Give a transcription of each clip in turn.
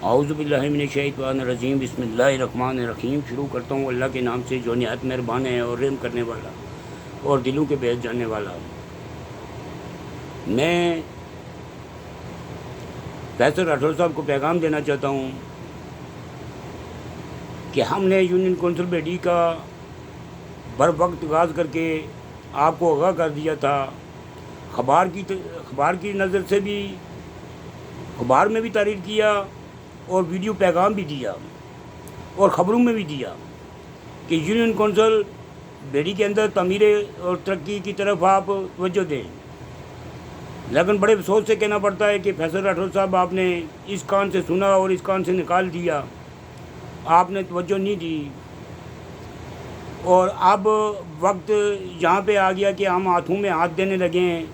اعوذ باللہ من الشیطان الرجیم، بسم اللہ الرحمن الرحیم۔ شروع کرتا ہوں اللہ کے نام سے جو نہایت مہربان ہے اور رحم کرنے والا اور دلوں کے بھید جاننے والا۔ میں فیصل راٹھور صاحب کو پیغام دینا چاہتا ہوں کہ ہم نے یونین کونسل بیڈی کا بر وقت آغاز کر کے آپ کو آگاہ کر دیا تھا۔ اخبار کی نظر سے بھی اخبار میں بھی تحریر کیا اور ویڈیو پیغام بھی دیا اور خبروں میں بھی دیا کہ یونین کونسل بیڈی کے اندر تعمیر اور ترقی کی طرف آپ توجہ دیں، لیکن بڑے افسوس سے کہنا پڑتا ہے کہ فیصل راٹھور صاحب آپ نے اس کان سے سنا اور اس کان سے نکال دیا، آپ نے توجہ نہیں دی، اور اب وقت یہاں پہ آ گیا کہ ہم ہاتھوں میں ہاتھ دینے لگے ہیں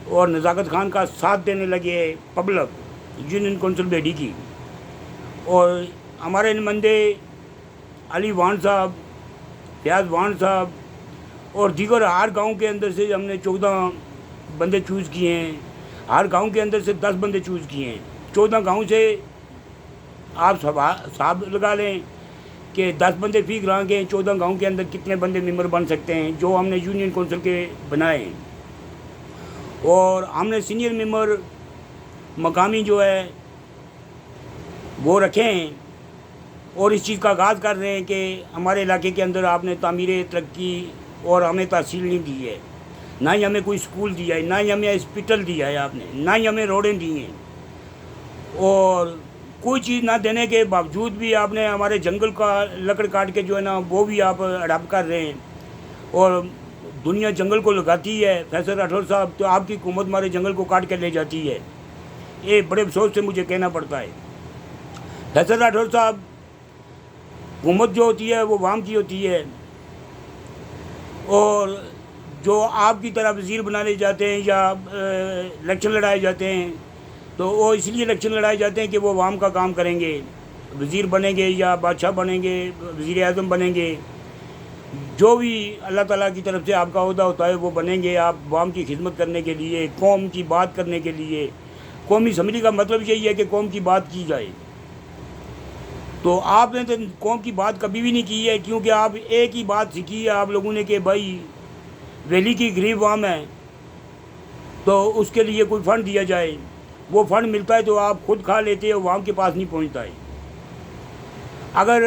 اور نزاکت خان کا ساتھ دینے لگے پبلک یونین کونسل بیڈی کی۔ اور ہمارے نمائندے علی وان صاحب، فیاض وان صاحب اور دیگر ہر گاؤں کے اندر سے ہم نے 14 بندے چوز کیے ہیں، ہر گاؤں کے اندر سے 10 بندے چوز کیے ہیں۔ 14 گاؤں سے آپ حساب لگا لیں کہ 10 بندے فی گراں کے 14 گاؤں کے اندر کتنے بندے ممبر بن سکتے ہیں جو ہم نے یونین کونسل کے بنائے ہیں۔ اور ہم نے سینئر ممبر مقامی جو ہے وہ رکھے ہیں اور اس چیز کا آغاز کر رہے ہیں کہ ہمارے علاقے کے اندر آپ نے تعمیر ترقی اور ہمیں تحصیل نہیں دی ہے، نہ ہی ہمیں کوئی اسکول دیا ہے، نہ ہی ہمیں ہاسپٹل دیا ہے آپ نے، نہ ہی ہمیں روڈیں دی ہیں، اور کوئی چیز نہ دینے کے باوجود بھی آپ نے ہمارے جنگل کا لکڑ کاٹ کے جو ہے نا وہ بھی آپ اڈاپٹ کر رہے ہیں، اور دنیا جنگل کو لگاتی ہے۔ فیصل راٹھور صاحب تو آپ کی حکومت ہمارے جنگل کو کاٹ کے لے جاتی ہے، یہ بڑے افسوس سے مجھے کہنا پڑتا ہے۔ فیصل راٹھور صاحب، حکومت جو ہوتی ہے وہ عوام کی ہوتی ہے، اور جو آپ کی طرح وزیر بنانے جاتے ہیں یا الیکشن لڑائے جاتے ہیں تو وہ اس لیے الیکشن لڑائے جاتے ہیں کہ وہ عوام کا کام کریں گے، وزیر بنیں گے یا بادشاہ بنیں گے، وزیر اعظم بنیں گے، جو بھی اللہ تعالیٰ کی طرف سے آپ کا عہدہ ہوتا ہے وہ بنیں گے، آپ عوام کی خدمت کرنے کے لیے، قوم کی بات کرنے کے لیے۔ قومی اسمبلی کا مطلب یہی ہے کہ قوم کی بات کی جائے، تو آپ نے تو قوم کی بات کبھی بھی نہیں کی ہے، کیونکہ آپ ایک ہی بات سیکھی ہے آپ لوگوں نے کہ بھائی ویلی کی غریب عوام ہے تو اس کے لیے کوئی فنڈ دیا جائے، وہ فنڈ ملتا ہے تو آپ خود کھا لیتے ہو، عوام کے پاس نہیں پہنچتا ہے۔ اگر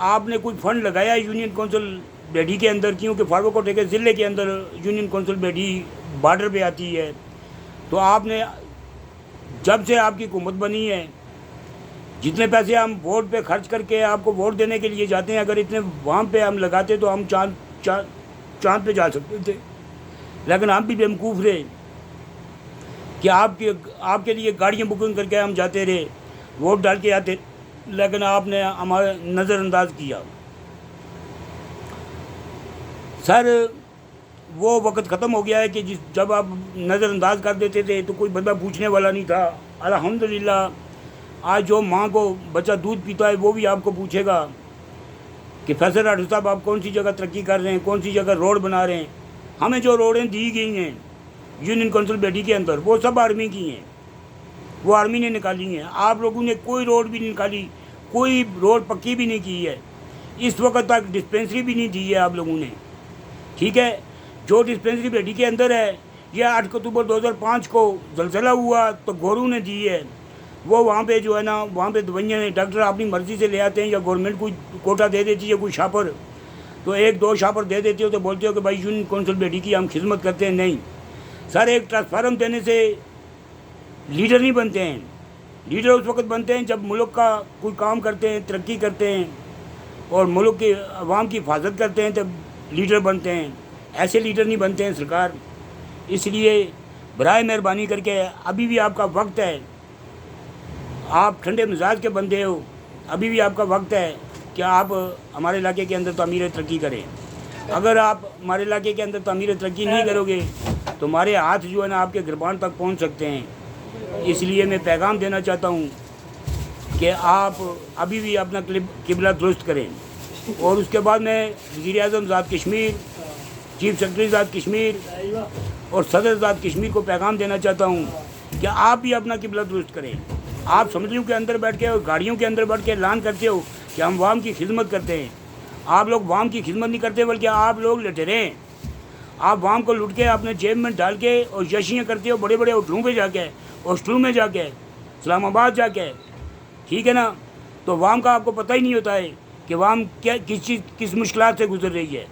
آپ نے کوئی فنڈ لگایا یونین کونسل بیڈی کے اندر، کیونکہ فاروق کوٹے کے ضلع کے اندر یونین کونسل بیڈی بارڈر پہ آتی ہے، تو آپ نے جب سے آپ کی حکومت بنی ہے جتنے پیسے ہم ووٹ پہ خرچ کر کے آپ کو ووٹ دینے کے لیے جاتے ہیں، اگر اتنے وہاں پہ ہم لگاتے تو ہم چاند پہ جا سکتے تھے، لیکن ہم بھی بیوقوف رہے کہ آپ کے لیے گاڑیاں بکنگ کر کے ہم جاتے رہے، ووٹ ڈال کے آتے، لیکن آپ نے ہمارا نظر انداز کیا۔ سر وہ وقت ختم ہو گیا ہے کہ جب آپ نظر انداز کر دیتے تھے تو کوئی بندہ پوچھنے والا نہیں تھا۔ الحمدللہ آج جو ماں کو بچہ دودھ پیتا ہے وہ بھی آپ کو پوچھے گا کہ فیصل راٹھور صاحب آپ کون سی جگہ ترقی کر رہے ہیں، کون سی جگہ روڈ بنا رہے ہیں۔ ہمیں جو روڈیں دی گئی ہیں یونین کونسل بیڈی کے اندر وہ سب آرمی کی ہیں، وہ آرمی نے نکالی ہیں، آپ لوگوں نے کوئی روڈ بھی نہیں نکالی، کوئی روڈ پکی بھی نہیں کی ہے، اس وقت تک ڈسپینسری بھی نہیں دی ہے آپ لوگوں نے، ٹھیک ہے۔ جو ڈسپینسری بیڈی کے اندر ہے یہ 8 اکتوبر 2005 کو زلزلہ ہوا تو گورو نے دی ہے، وہ وہاں پہ جو ہے نا وہاں پہ دوائیاں ڈاکٹر اپنی مرضی سے لے آتے ہیں، یا گورنمنٹ کوئی کوٹا دے دیتی ہے، کوئی شاپر تو 1-2 شاپر دے دیتے ہو تو بولتے ہو کہ بھائی یونین کونسل بیڈی کی ہم خدمت کرتے ہیں۔ نہیں سر، ایک ٹرانسفارم دینے سے لیڈر نہیں بنتے ہیں، لیڈر اس وقت بنتے ہیں جب ملک کا کوئی کام کرتے ہیں، ترقی کرتے ہیں اور ملک کے عوام کی حفاظت کرتے ہیں تب لیڈر بنتے ہیں، ایسے لیڈر نہیں بنتے ہیں سرکار۔ اس لیے برائے مہربانی کر کے ابھی بھی آپ کا وقت ہے، آپ ٹھنڈے مزاج کے بندے ہو، ابھی بھی آپ کا وقت ہے کہ آپ ہمارے علاقے کے اندر تعمیر ترقی کریں۔ اگر آپ ہمارے علاقے کے اندر تعمیر ترقی نہیں کرو گے تو ہمارے ہاتھ جو ہے نا آپ کے گربان تک پہنچ سکتے ہیں۔ اس لیے میں پیغام دینا چاہتا ہوں کہ آپ ابھی بھی اپنا قبلہ درست کریں، اور اس کے بعد میں وزیر اعظم ذات کشمیر، چیف سیکرٹری ذات کشمیر اور صدر ذات کشمیر کو پیغام دینا چاہتا ہوں کہ آپ بھی اپنا قبلہ درست کریں۔ آپ اسمبلیوں کے اندر بیٹھ کے اور گاڑیوں کے اندر بیٹھ کے اعلان کرتے ہو کہ ہم عوام کی خدمت کرتے ہیں. آپ لوگ عوام کی خدمت نہیں کرتے بلکہ آپ لوگ لٹیرے ہیں. آپ عوام کو لٹ کے اپنے جیب میں ڈال کے اور جشیاں کرتے ہو بڑے بڑے ہوٹلوں پہ جا کے, ہاسٹلوں میں جا کے, اسلام آباد جا کے, ٹھیک ہے نا. تو عوام کا آپ کو پتہ ہی نہیں ہوتا ہے کہ عوام کیا کس مشکلات سے گزر رہی ہے.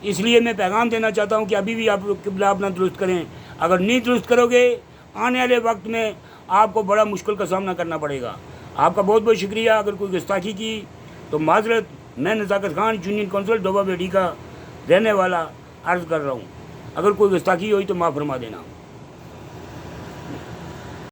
اس لیے میں پیغام دینا چاہتا ہوں کہ ابھی بھی آپ قبلہ اپنا درست کریں. اگر نہیں درست کرو گے آنے والے وقت میں آپ کو بڑا مشکل کا سامنا کرنا پڑے گا. آپ کا بہت بہت شکریہ. اگر کوئی گستاخی کی تو معذرت. میں نزاکت خان یونین کونسل ڈوبا بیڑی کا رہنے والا عرض کر رہا ہوں. اگر کوئی گستاخی ہوئی تو معاف فرما دینا.